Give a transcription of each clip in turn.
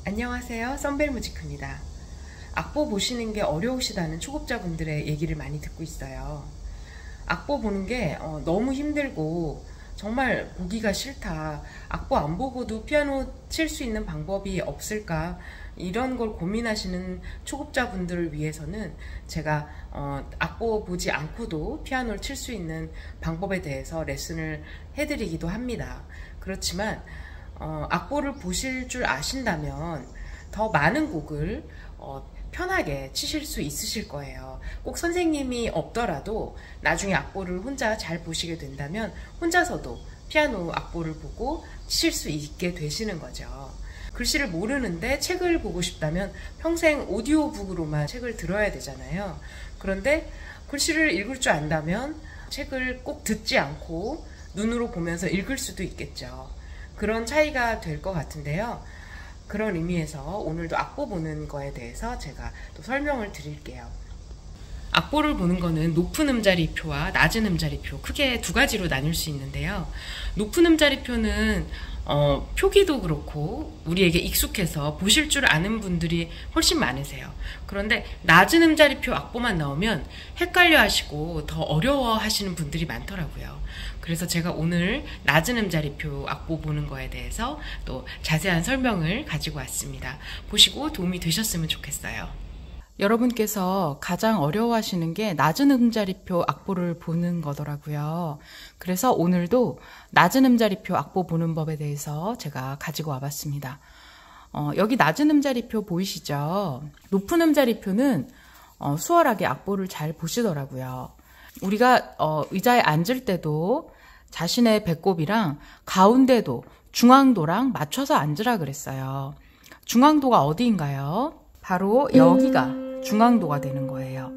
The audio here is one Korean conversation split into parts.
안녕하세요. 썬벨무지크입니다. 악보 보시는 게 어려우시다는 초급자분들의 얘기를 많이 듣고 있어요. 악보 보는 게 너무 힘들고 정말 보기가 싫다. 악보 안 보고도 피아노 칠 수 있는 방법이 없을까? 이런 걸 고민하시는 초급자분들을 위해서는 제가 악보 보지 않고도 피아노를 칠 수 있는 방법에 대해서 레슨을 해드리기도 합니다. 그렇지만 악보를 보실 줄 아신다면 더 많은 곡을 편하게 치실 수 있으실 거예요. 꼭 선생님이 없더라도 나중에 악보를 혼자 잘 보시게 된다면 혼자서도 피아노 악보를 보고 치실 수 있게 되시는 거죠. 글씨를 모르는데 책을 보고 싶다면 평생 오디오북으로만 책을 들어야 되잖아요. 그런데 글씨를 읽을 줄 안다면 책을 꼭 듣지 않고 눈으로 보면서 읽을 수도 있겠죠. 그런 차이가 될 것 같은데요. 그런 의미에서 오늘도 악보 보는 거에 대해서 제가 또 설명을 드릴게요. 악보를 보는 거는 높은 음자리표와 낮은 음자리표, 크게 두 가지로 나눌 수 있는데요. 높은 음자리표는 표기도 그렇고 우리에게 익숙해서 보실 줄 아는 분들이 훨씬 많으세요. 그런데 낮은 음자리표 악보만 나오면 헷갈려 하시고 더 어려워 하시는 분들이 많더라고요. 그래서 제가 오늘 낮은 음자리표 악보 보는 거에 대해서 또 자세한 설명을 가지고 왔습니다. 보시고 도움이 되셨으면 좋겠어요. 여러분께서 가장 어려워하시는 게 낮은 음자리표 악보를 보는 거더라고요. 그래서 오늘도 낮은 음자리표 악보 보는 법에 대해서 제가 가지고 와봤습니다. 여기 낮은 음자리표 보이시죠? 높은 음자리표는 수월하게 악보를 잘 보시더라고요. 우리가 의자에 앉을 때도 자신의 배꼽이랑 가운데도 중앙도랑 맞춰서 앉으라 그랬어요. 중앙도가 어디인가요? 바로 여기가 중앙도가 되는 거예요.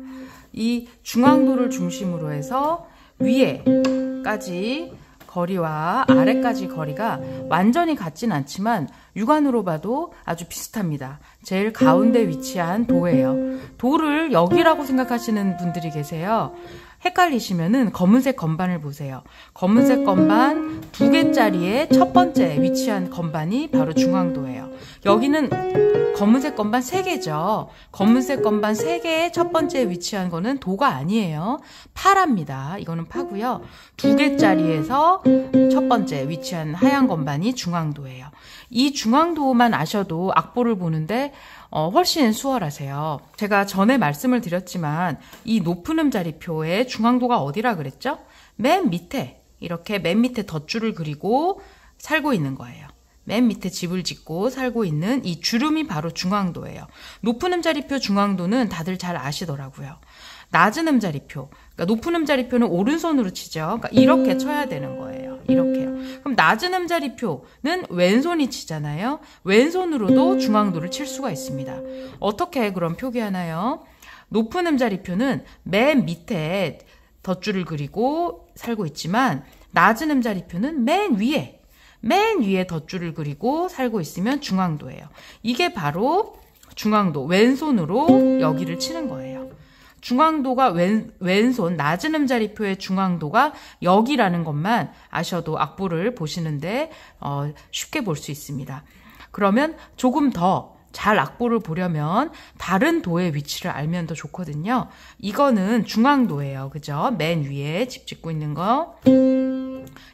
이 중앙도를 중심으로 해서 위에까지 거리와 아래까지 거리가 완전히 같진 않지만 육안으로 봐도 아주 비슷합니다. 제일 가운데 위치한 도예요. 도를 여기라고 생각하시는 분들이 계세요. 헷갈리시면은 검은색 건반을 보세요. 검은색 건반 2개짜리의 첫 번째 위치한 건반이 바로 중앙도예요. 여기는 검은색 건반 3개죠. 검은색 건반 3개의 첫 번째 위치한 거는 도가 아니에요. 파랍니다. 이거는 파고요. 2개짜리에서 첫 번째 위치한 하얀 건반이 중앙도예요. 이 중앙도만 아셔도 악보를 보는데 훨씬 수월하세요. 제가 전에 말씀을 드렸지만 이 높은 음자리표의 중앙도가 어디라 그랬죠? 맨 밑에, 이렇게 맨 밑에 덧줄을 그리고 살고 있는 거예요. 맨 밑에 집을 짓고 살고 있는 이 주름이 바로 중앙도예요. 높은 음자리표 중앙도는 다들 잘 아시더라고요. 낮은 음자리표, 그러니까 높은 음자리표는 오른손으로 치죠. 그러니까 이렇게 쳐야 되는 거예요. 이렇게요. 그럼 낮은 음자리표는 왼손이 치잖아요. 왼손으로도 중앙도를 칠 수가 있습니다. 어떻게 그럼 표기하나요? 높은 음자리표는 맨 밑에 덧줄을 그리고 살고 있지만 낮은 음자리표는 맨 위에 덧줄을 그리고 살고 있으면 중앙도예요. 이게 바로 중앙도, 왼손으로 여기를 치는 거예요. 중앙도가 왼손, 낮은 음자리표의 중앙도가 여기라는 것만 아셔도 악보를 보시는데 쉽게 볼 수 있습니다. 그러면 조금 더 잘 악보를 보려면 다른 도의 위치를 알면 더 좋거든요. 이거는 중앙도예요. 그죠? 맨 위에 집 짓고 있는 거.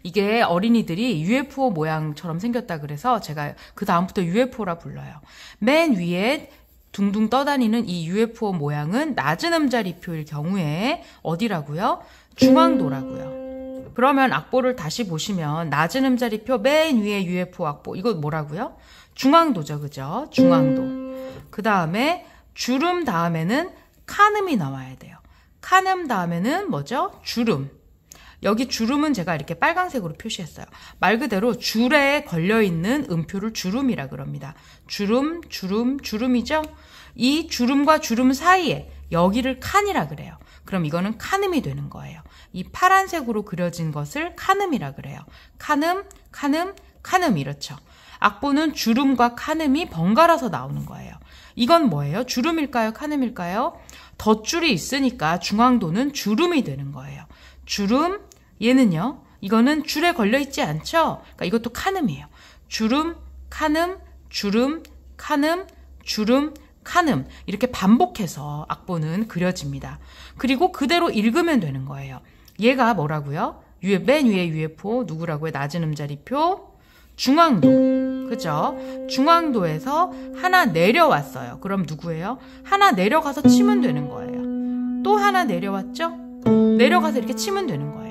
이게 어린이들이 UFO 모양처럼 생겼다 그래서 제가 그 다음부터 UFO라 불러요. 맨 위에 둥둥 떠다니는 이 UFO 모양은 낮은 음자리표일 경우에 어디라고요? 중앙도라고요. 그러면 악보를 다시 보시면 낮은 음자리표 맨 위에 UFO 악보, 이거 뭐라고요? 중앙도죠. 그죠? 중앙도. 그 다음에 주름 다음에는 칸음이 나와야 돼요. 칸음 다음에는 뭐죠? 주름. 여기 주름은 제가 이렇게 빨간색으로 표시했어요. 말 그대로 줄에 걸려있는 음표를 주름이라 그럽니다. 주름이죠? 이 주름과 주름 사이에 여기를 칸이라 그래요. 그럼 이거는 칸음이 되는 거예요. 이 파란색으로 그려진 것을 칸음이라 그래요. 칸음 이렇죠. 악보는 주름과 칸음이 번갈아서 나오는 거예요. 이건 뭐예요? 주름일까요? 칸음일까요? 덧줄이 있으니까 중앙도는 주름이 되는 거예요. 주름, 얘는요. 이거는 줄에 걸려있지 않죠? 그러니까 이것도 칸음이에요. 주름, 칸음, 주름, 카늠, 주름, 카늠 이렇게 반복해서 악보는 그려집니다. 그리고 그대로 읽으면 되는 거예요. 얘가 뭐라고요? 맨 위에 UFO 누구라고요? 낮은 음자리표 중앙도. 그죠? 중앙도에서 하나 내려왔어요. 그럼 누구예요? 하나 내려가서 치면 되는 거예요. 또 하나 내려왔죠? 내려가서 이렇게 치면 되는 거예요.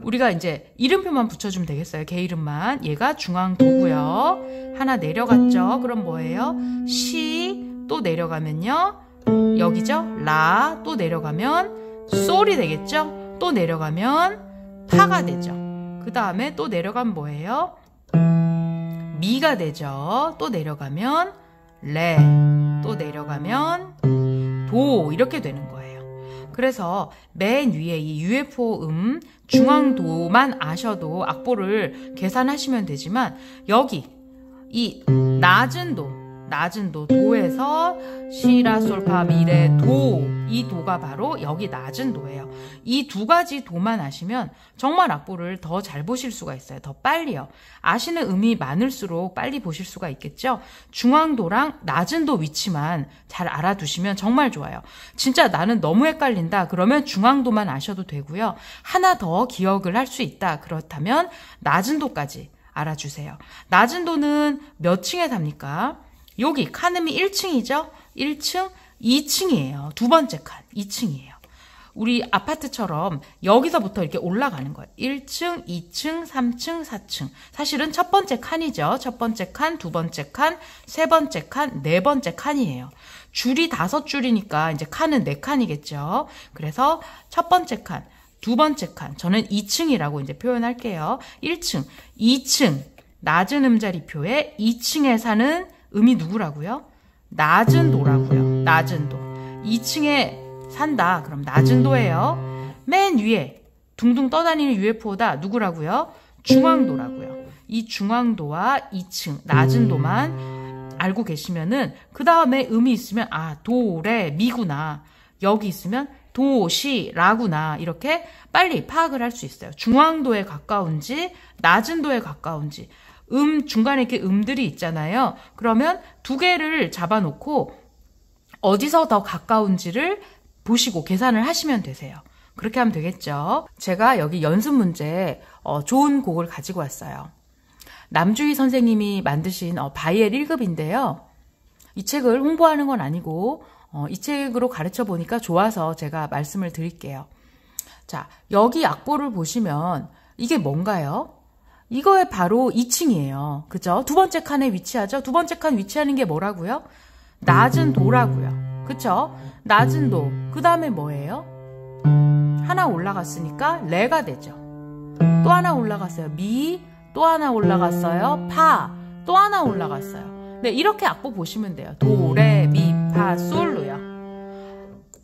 우리가 이제 이름표만 붙여주면 되겠어요. 걔 이름만. 얘가 중앙도고요. 하나 내려갔죠? 그럼 뭐예요? 시, 또 내려가면요. 여기죠? 라, 또 내려가면 솔이 되겠죠? 또 내려가면 파가 되죠. 그 다음에 또 내려가면 뭐예요? 미가 되죠. 또 내려가면 레, 또 내려가면 도 이렇게 되는 거예요. 그래서 맨 위에 이 UFO 중앙도만 아셔도 악보를 계산하시면 되지만 여기 이 낮은 도, 도에서 시라 솔파 미레 도, 이 도가 바로 여기 낮은 도예요. 이 두 가지 도만 아시면 정말 악보를 더 잘 보실 수가 있어요. 더 빨리요. 아시는 음이 많을수록 빨리 보실 수가 있겠죠. 중앙도랑 낮은 도 위치만 잘 알아두시면 정말 좋아요. 진짜 나는 너무 헷갈린다 그러면 중앙도만 아셔도 되고요. 하나 더 기억을 할 수 있다 그렇다면 낮은 도까지 알아주세요. 낮은 도는 몇 층에 삽니까? 여기 카늠이 1층이죠? 1층, 2층이에요. 두 번째 칸, 2층이에요. 우리 아파트처럼 여기서부터 이렇게 올라가는 거예요. 1층, 2층, 3층, 4층. 사실은 첫 번째 칸이죠. 첫 번째 칸, 두 번째 칸, 세 번째 칸, 네 번째 칸이에요. 줄이 5줄이니까 이제 칸은 4칸이겠죠. 그래서 첫 번째 칸, 두 번째 칸. 저는 2층이라고 이제 표현할게요. 1층, 2층. 낮은 음자리표에 2층에 사는 음이 누구라고요? 낮은 도라고요. 낮은 도. 2층에 산다. 그럼 낮은 도예요. 맨 위에 둥둥 떠다니는 UFO다. 누구라고요? 중앙도라고요. 이 중앙도와 2층 낮은 도만 알고 계시면은 그 다음에 음이 있으면 아, 도, 레, 미구나. 여기 있으면 도, 시, 라구나. 이렇게 빨리 파악을 할 수 있어요. 중앙도에 가까운지 낮은 도에 가까운지. 중간에 이렇게 음들이 있잖아요. 그러면 두 개를 잡아놓고 어디서 더 가까운지를 보시고 계산을 하시면 되세요. 그렇게 하면 되겠죠. 제가 여기 연습 문제 좋은 곡을 가지고 왔어요. 남주희 선생님이 만드신 바이엘 1급인데요. 이 책을 홍보하는 건 아니고 이 책으로 가르쳐 보니까 좋아서 제가 말씀을 드릴게요. 자, 여기 악보를 보시면 이게 뭔가요? 이거에 바로 2층이에요. 그죠? 두 번째 칸에 위치하죠? 두 번째 칸 위치하는 게 뭐라고요? 낮은 도라고요. 그쵸? 낮은 도. 그 다음에 뭐예요? 하나 올라갔으니까 레가 되죠. 또 하나 올라갔어요. 미. 또 하나 올라갔어요. 파. 또 하나 올라갔어요. 네, 이렇게 악보 보시면 돼요. 도, 레, 미, 파, 솔로요.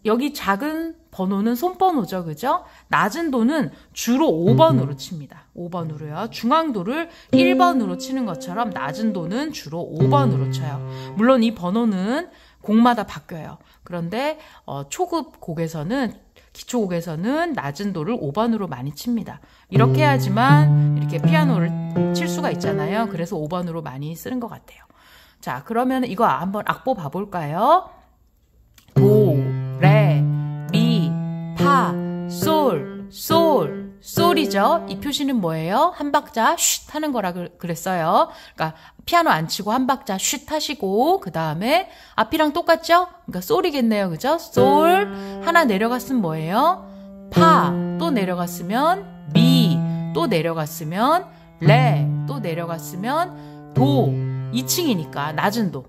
여기 작은 번호는 손번호죠. 그죠? 낮은 도는 주로 5번으로 칩니다. 5번으로요. 중앙도를 1번으로 치는 것처럼 낮은 도는 주로 5번으로 쳐요. 물론 이 번호는 곡마다 바뀌어요. 그런데 초급 곡에서는 기초곡에서는 낮은 도를 5번으로 많이 칩니다. 이렇게 해야지만 이렇게 피아노를 칠 수가 있잖아요. 그래서 5번으로 많이 쓰는 것 같아요. 자, 그러면 이거 한번 악보 봐볼까요? 도, 레, 미, 파, 솔, 솔, 솔이죠. 이 표시는 뭐예요? 한 박자 쉿 하는 거라 그랬어요. 그러니까 피아노 안 치고 한 박자 쉿 하시고 그 다음에 앞이랑 똑같죠? 그러니까 솔이겠네요. 그죠? 솔 하나 내려갔으면 뭐예요? 파 또 내려갔으면 미 또 내려갔으면 레 또 내려갔으면 도 2층이니까 낮은 도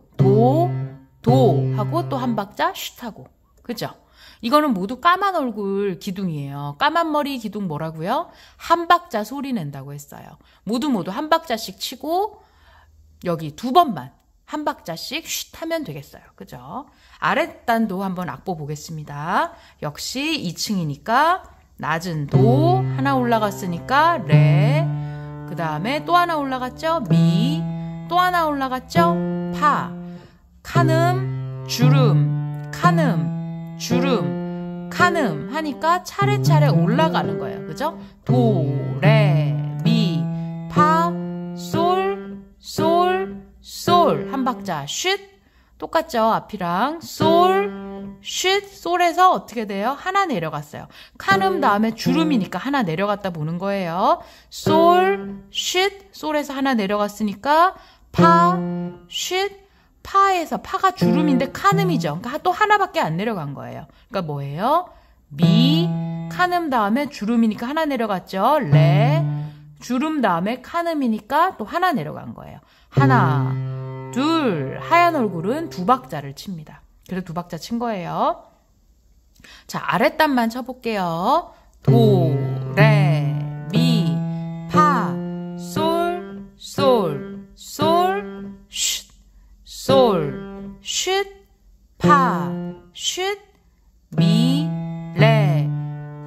하고 또 한 박자 쉿 하고 그죠? 이거는 모두 까만 얼굴 기둥이에요. 까만 머리 기둥 뭐라고요? 한 박자 소리 낸다고 했어요. 모두 한 박자씩 치고 여기 두 번만 한 박자씩 쉿 하면 되겠어요. 그죠? 아랫단도 한번 악보 보겠습니다. 역시 2층이니까 낮은 도 하나 올라갔으니까 레 그 다음에 또 하나 올라갔죠? 미 또 하나 올라갔죠? 파 카늠 주름 카늠 주름 카늠 하니까 차례차례 올라가는 거예요. 그죠? 도, 레, 미, 파, 솔, 솔, 솔 한 박자 쉿 똑같죠? 앞이랑 솔, 쉿, 솔에서 어떻게 돼요? 하나 내려갔어요. 카늠 다음에 주름이니까 하나 내려갔다 보는 거예요. 솔, 쉿, 솔에서 하나 내려갔으니까 파, 쉿, 파에서 파가 주름인데 카늠이죠. 그러니까 또 하나밖에 안 내려간 거예요. 그러니까 뭐예요? 미, 카늠 다음에 주름이니까 하나 내려갔죠. 레, 주름 다음에 카늠이니까 또 하나 내려간 거예요. 하나, 둘, 하얀 얼굴은 두 박자를 칩니다. 그래서 두 박자 친 거예요. 자, 아랫단만 쳐볼게요. 도, 레, 미, 파, 솔, 솔, 솔, 쉿, 솔, 쉿, 파, 쉿, 미, 레.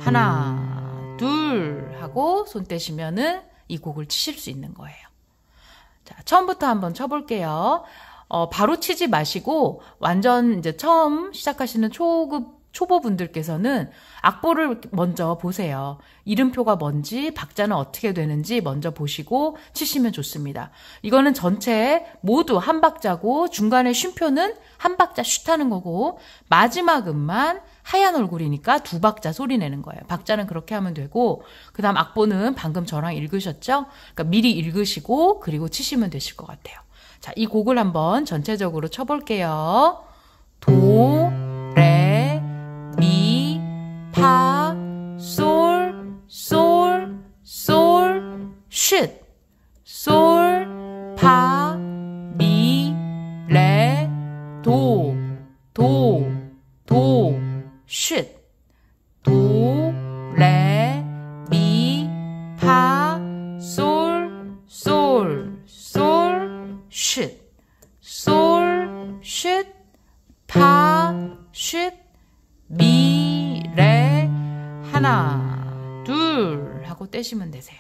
하나, 둘 하고 손 떼시면은 이 곡을 치실 수 있는 거예요. 자, 처음부터 한번 쳐볼게요. 바로 치지 마시고 완전 이제 처음 시작하시는 초보분들께서는 악보를 먼저 보세요. 이름표가 뭔지, 박자는 어떻게 되는지 먼저 보시고 치시면 좋습니다. 이거는 전체 모두 한 박자고 중간에 쉼표는 한 박자 쉿하는 거고 마지막 음만 하얀 얼굴이니까 두 박자 소리 내는 거예요. 박자는 그렇게 하면 되고 그 다음 악보는 방금 저랑 읽으셨죠? 그러니까 미리 읽으시고 그리고 치시면 되실 것 같아요. 자, 이 곡을 한번 전체적으로 쳐볼게요. 도, 레, 미, 파, 솔, 솔, 솔, 쉿, 솔, 파, 미, 레, 도, 도, 도, 쉿, 도, 레, 미, 파, 솔, 솔, 솔, 쉿, 솔, 쉿, 파, 쉿, 미, 레. 하나, 둘 하고 떼시면 되세요.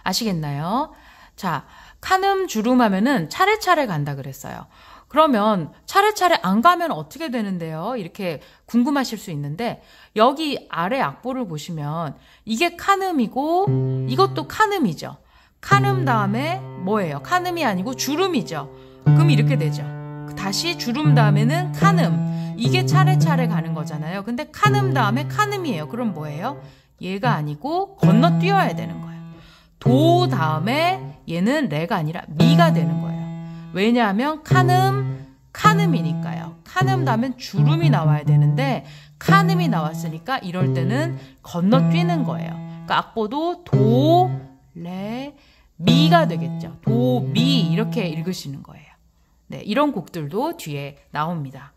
아시겠나요? 자, 카늠 주름 하면은 차례차례 간다 그랬어요. 그러면 차례차례 안 가면 어떻게 되는데요? 이렇게 궁금하실 수 있는데 여기 아래 악보를 보시면 이게 카늠이고 이것도 카늠이죠. 카늠 다음에 뭐예요? 카늠이 아니고 주름이죠. 그럼 이렇게 되죠. 다시 주름 다음에는 카늠. 이게 차례차례 가는 거잖아요. 근데 카늠 다음에 카늠이에요. 그럼 뭐예요? 얘가 아니고 건너뛰어야 되는 거예요. 도 다음에 얘는 레가 아니라 미가 되는 거예요. 왜냐하면 카늠, 카늠이니까요. 카늠 다음엔 주름이 나와야 되는데 카늠이 나왔으니까 이럴 때는 건너뛰는 거예요. 그러니까 악보도 도, 레, 미가 되겠죠. 도, 미 이렇게 읽으시는 거예요. 네, 이런 곡들도 뒤에 나옵니다.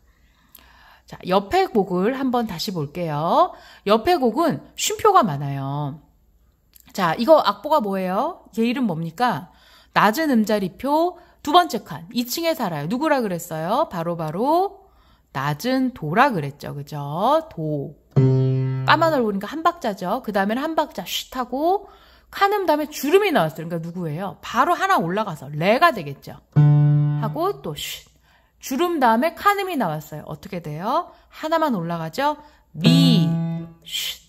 자, 옆에 곡을 한번 다시 볼게요. 옆에 곡은 쉼표가 많아요. 자, 이거 악보가 뭐예요? 얘 이름 뭡니까? 낮은 음자리표 두 번째 칸, 2층에 살아요. 누구라 그랬어요? 바로 낮은 도라 그랬죠. 그죠? 도. 까만 얼굴이니까 한 박자죠. 그 다음에는 한 박자 쉿 하고 카늠 다음에 주름이 나왔어요. 그러니까 누구예요? 바로 하나 올라가서 레가 되겠죠. 하고 또 쉿. 주름 다음에 카늠이 나왔어요. 어떻게 돼요? 하나만 올라가죠? 미, 쉿.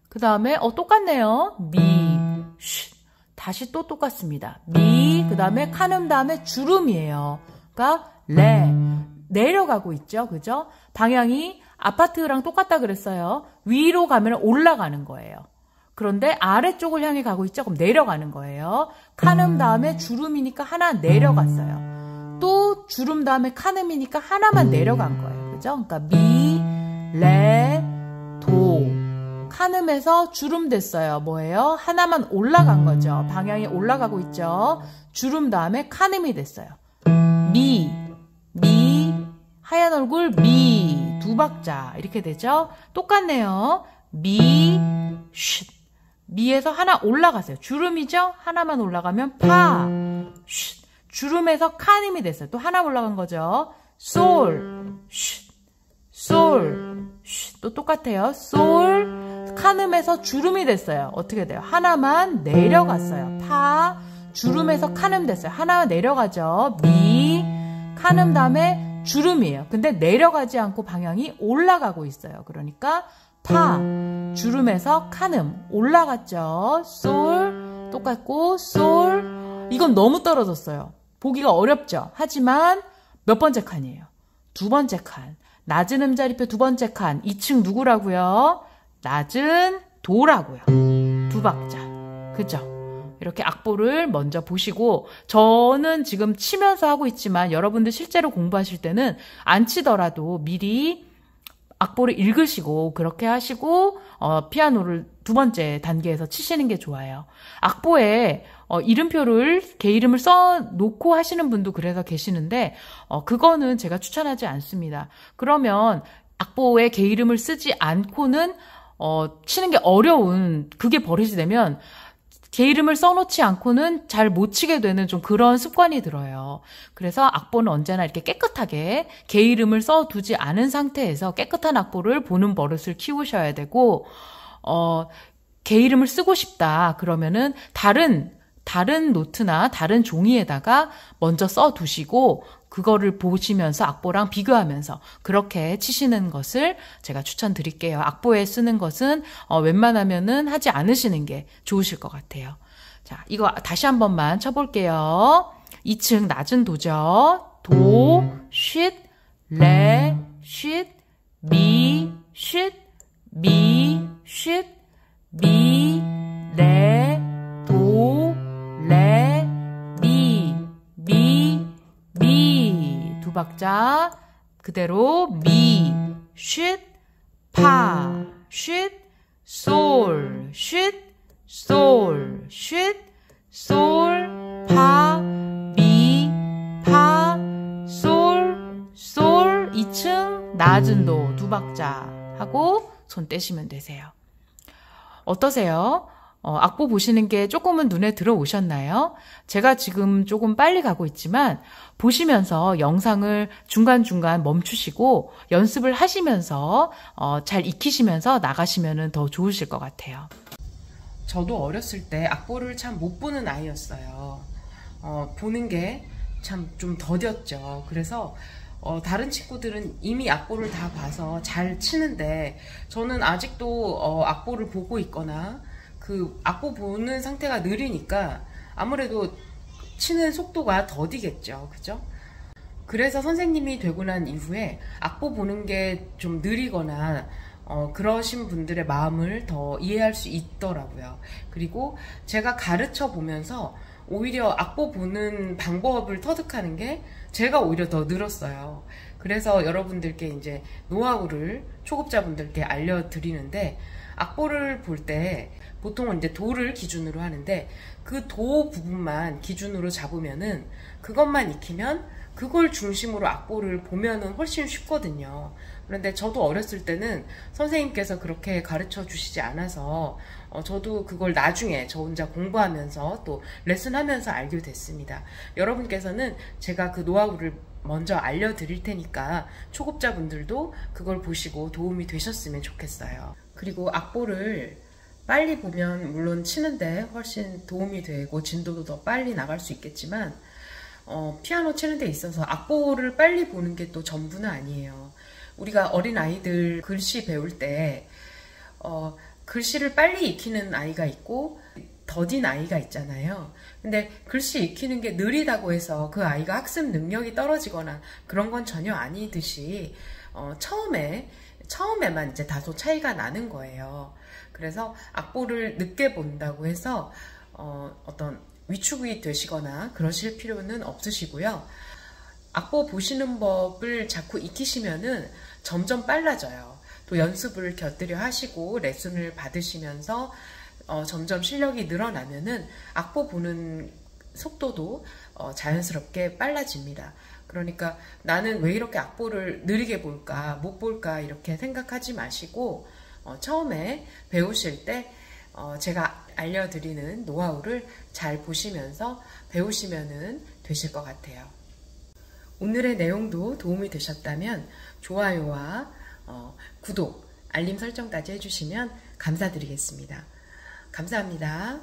그 다음에 똑같네요. 미, 쉿. 다시 또 똑같습니다. 미, 그 다음에 카늠 다음에 주름이에요. 그러니까 레, 내려가고 있죠. 그죠? 방향이 아파트랑 똑같다 그랬어요. 위로 가면 올라가는 거예요. 그런데 아래쪽을 향해 가고 있죠. 그럼 내려가는 거예요. 카늠 다음에 주름이니까 하나 내려갔어요. 또 주름 다음에 카늠이니까 하나만 내려간 거예요. 그죠? 그러니까 미, 레, 도. 카늠에서 주름 됐어요. 뭐예요? 하나만 올라간 거죠. 방향이 올라가고 있죠. 주름 다음에 카늠이 됐어요. 미, 하얀 얼굴 미, 두 박자 이렇게 되죠. 똑같네요. 미, 쉿. 미에서 하나 올라가세요. 주름이죠? 하나만 올라가면 파, 쉿. 주름에서 카늠이 됐어요. 또 하나 올라간 거죠. 솔, 쉿. 솔, 쉿. 또 똑같아요. 솔, 카늠에서 주름이 됐어요. 어떻게 돼요? 하나만 내려갔어요. 파, 주름에서 카늠 됐어요. 하나 내려가죠. 미, 카늠 다음에 주름이에요. 근데 내려가지 않고 방향이 올라가고 있어요. 그러니까 파, 주름에서 카늠 올라갔죠. 솔, 똑같고 솔. 이건 너무 떨어졌어요. 보기가 어렵죠. 하지만 몇 번째 칸이에요? 두 번째 칸. 낮은 음자리표 두 번째 칸. 2층 누구라고요? 낮은 도라고요. 두 박자. 그죠? 이렇게 악보를 먼저 보시고, 저는 지금 치면서 하고 있지만 여러분들 실제로 공부하실 때는 안 치더라도 미리 악보를 읽으시고 그렇게 하시고 피아노를 두 번째 단계에서 치시는 게 좋아요. 악보에 이름표를, 개 이름을 써놓고 하시는 분도 그래서 계시는데 그거는 제가 추천하지 않습니다. 그러면 악보에 개 이름을 쓰지 않고는 치는 게 어려운, 그게 버릇이 되면 개 이름을 써놓지 않고는 잘 못 치게 되는 좀 그런 습관이 들어요. 그래서 악보는 언제나 이렇게 깨끗하게 개 이름을 써두지 않은 상태에서 깨끗한 악보를 보는 버릇을 키우셔야 되고, 개 이름을 쓰고 싶다 그러면은 다른 노트나 다른 종이에다가 먼저 써두시고 그거를 보시면서 악보랑 비교하면서 그렇게 치시는 것을 제가 추천드릴게요. 악보에 쓰는 것은 웬만하면은 하지 않으시는 게 좋으실 것 같아요. 자, 이거 다시 한 번만 쳐볼게요. 2층 낮은 도죠. 도, 쉿, 레, 쉿, 미, 쉿, 미, 쉿, 미, 레, 도, 레, 미, 미, 미. 두 박자 그대로 미, 쉿, 파, 쉿, 솔, 쉿, 솔, 쉿, 솔, 파, 미, 파, 솔, 솔. 2층 낮은 도 두 박자 하고 손 떼시면 되세요. 어떠세요? 악보 보시는 게 조금은 눈에 들어오셨나요? 제가 지금 조금 빨리 가고 있지만 보시면서 영상을 중간중간 멈추시고 연습을 하시면서 잘 익히시면서 나가시면 더 좋으실 것 같아요. 저도 어렸을 때 악보를 참 못 보는 아이였어요. 보는 게 참 좀 더뎠죠. 그래서 다른 친구들은 이미 악보를 다 봐서 잘 치는데 저는 아직도 악보를 보고 있거나 그 악보 보는 상태가 느리니까 아무래도 치는 속도가 더디겠죠. 그죠? 그래서 선생님이 되고 난 이후에 악보 보는 게 좀 느리거나 그러신 분들의 마음을 더 이해할 수 있더라고요. 그리고 제가 가르쳐 보면서 오히려 악보 보는 방법을 터득하는 게 제가 오히려 더 늘었어요. 그래서 여러분들께 이제 노하우를 초급자분들께 알려드리는데, 악보를 볼 때 보통은 이제 도를 기준으로 하는데 그 도 부분만 기준으로 잡으면은 그것만 익히면 그걸 중심으로 악보를 보면은 훨씬 쉽거든요. 그런데 저도 어렸을 때는 선생님께서 그렇게 가르쳐 주시지 않아서 저도 그걸 나중에 저 혼자 공부하면서 또 레슨하면서 알게 됐습니다. 여러분께서는 제가 그 노하우를 먼저 알려드릴 테니까 초급자분들도 그걸 보시고 도움이 되셨으면 좋겠어요. 그리고 악보를 빨리 보면 물론 치는데 훨씬 도움이 되고 진도도 더 빨리 나갈 수 있겠지만 피아노 치는 데 있어서 악보를 빨리 보는 게 또 전부는 아니에요. 우리가 어린 아이들 글씨 배울 때 글씨를 빨리 익히는 아이가 있고 더딘 아이가 있잖아요. 근데 글씨 익히는 게 느리다고 해서 그 아이가 학습 능력이 떨어지거나 그런 건 전혀 아니듯이 처음에만 이제 다소 차이가 나는 거예요. 그래서 악보를 늦게 본다고 해서 어떤 위축이 되시거나 그러실 필요는 없으시고요. 악보 보시는 법을 자꾸 익히시면은 점점 빨라져요. 또 연습을 곁들여 하시고 레슨을 받으시면서 점점 실력이 늘어나면은 악보 보는 속도도 자연스럽게 빨라집니다. 그러니까 나는 왜 이렇게 악보를 느리게 볼까, 못 볼까 이렇게 생각하지 마시고 처음에 배우실 때 제가 알려드리는 노하우를 잘 보시면서 배우시면 되실 것 같아요. 오늘의 내용도 도움이 되셨다면 좋아요와 구독, 알림 설정까지 해주시면 감사드리겠습니다. 감사합니다.